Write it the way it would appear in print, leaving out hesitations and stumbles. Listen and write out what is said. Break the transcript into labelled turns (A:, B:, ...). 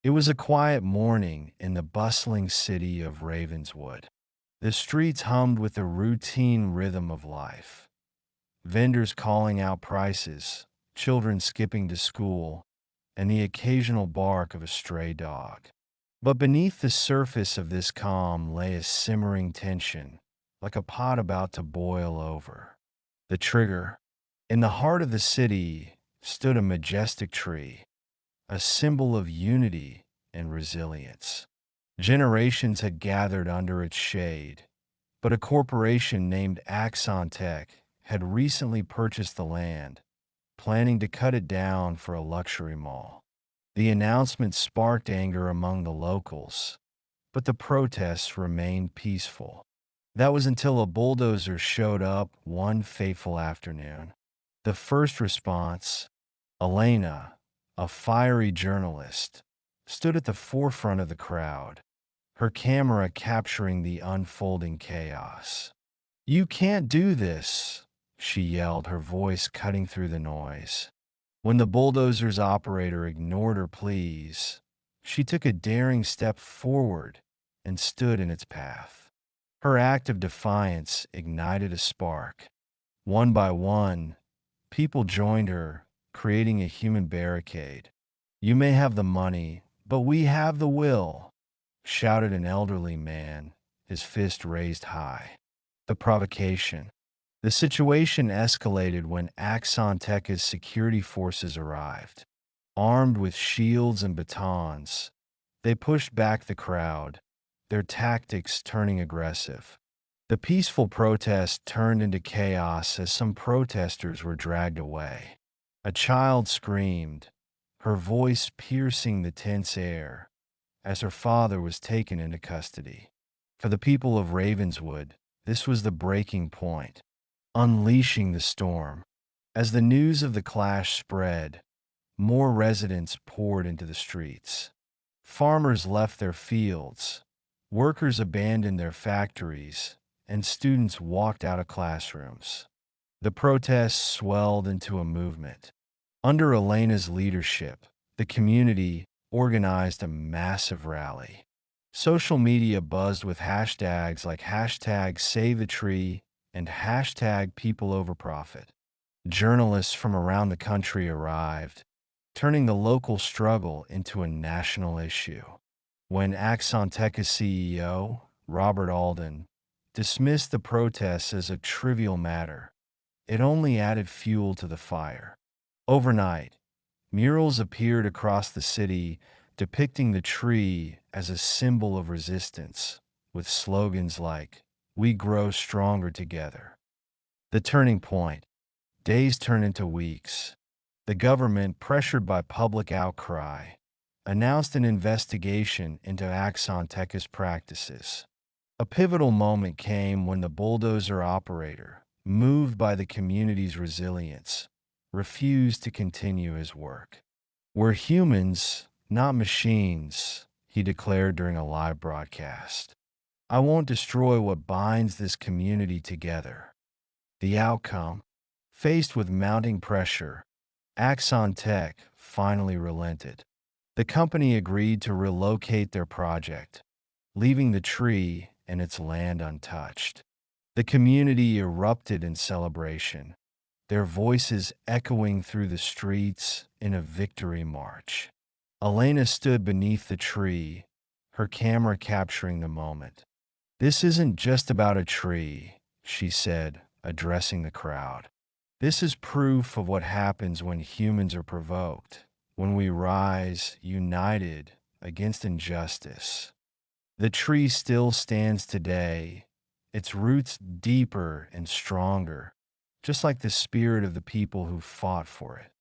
A: It was a quiet morning in the bustling city of Ravenswood. The streets hummed with the routine rhythm of life. Vendors calling out prices, children skipping to school, and the occasional bark of a stray dog. But beneath the surface of this calm lay a simmering tension, like a pot about to boil over. The trigger. In the heart of the city stood a majestic tree, a symbol of unity and resilience. Generations had gathered under its shade, but a corporation named Axon Tech had recently purchased the land, planning to cut it down for a luxury mall. The announcement sparked anger among the locals, but the protests remained peaceful. That was until a bulldozer showed up one fateful afternoon. The first response, Elena, a fiery journalist, stood at the forefront of the crowd, her camera capturing the unfolding chaos. "You can't do this," she yelled, her voice cutting through the noise. When the bulldozer's operator ignored her pleas, she took a daring step forward and stood in its path. Her act of defiance ignited a spark. One by one, people joined her, creating a human barricade. "You may have the money, but we have the will," shouted an elderly man, his fist raised high. The provocation. The situation escalated when Axon Tech's security forces arrived. Armed with shields and batons, they pushed back the crowd, their tactics turning aggressive. The peaceful protest turned into chaos as some protesters were dragged away. A child screamed, her voice piercing the tense air, as her father was taken into custody. For the people of Ravenswood, this was the breaking point, unleashing the storm. As the news of the clash spread, more residents poured into the streets. Farmers left their fields, workers abandoned their factories, and students walked out of classrooms. The protests swelled into a movement. Under Elena's leadership, the community organized a massive rally. Social media buzzed with hashtags like hashtag Save the Tree and hashtag People Over Profit. Journalists from around the country arrived, turning the local struggle into a national issue. When Axon Tech's CEO, Robert Alden, dismissed the protests as a trivial matter, it only added fuel to the fire. Overnight, murals appeared across the city depicting the tree as a symbol of resistance, with slogans like, "We grow stronger together." The turning point. Days turned into weeks. The government, pressured by public outcry, announced an investigation into Axon Tech's practices. A pivotal moment came when the bulldozer operator, moved by the community's resilience, refused to continue his work. "We're humans, not machines," he declared during a live broadcast. "I won't destroy what binds this community together." The outcome? Faced with mounting pressure, Axon Tech finally relented. The company agreed to relocate their project, leaving the tree and its land untouched. The community erupted in celebration, their voices echoing through the streets in a victory march. Elena stood beneath the tree, her camera capturing the moment. "This isn't just about a tree," she said, addressing the crowd. "This is proof of what happens when humans are provoked, when we rise united against injustice." The tree still stands today, its roots deeper and stronger, just like the spirit of the people who fought for it.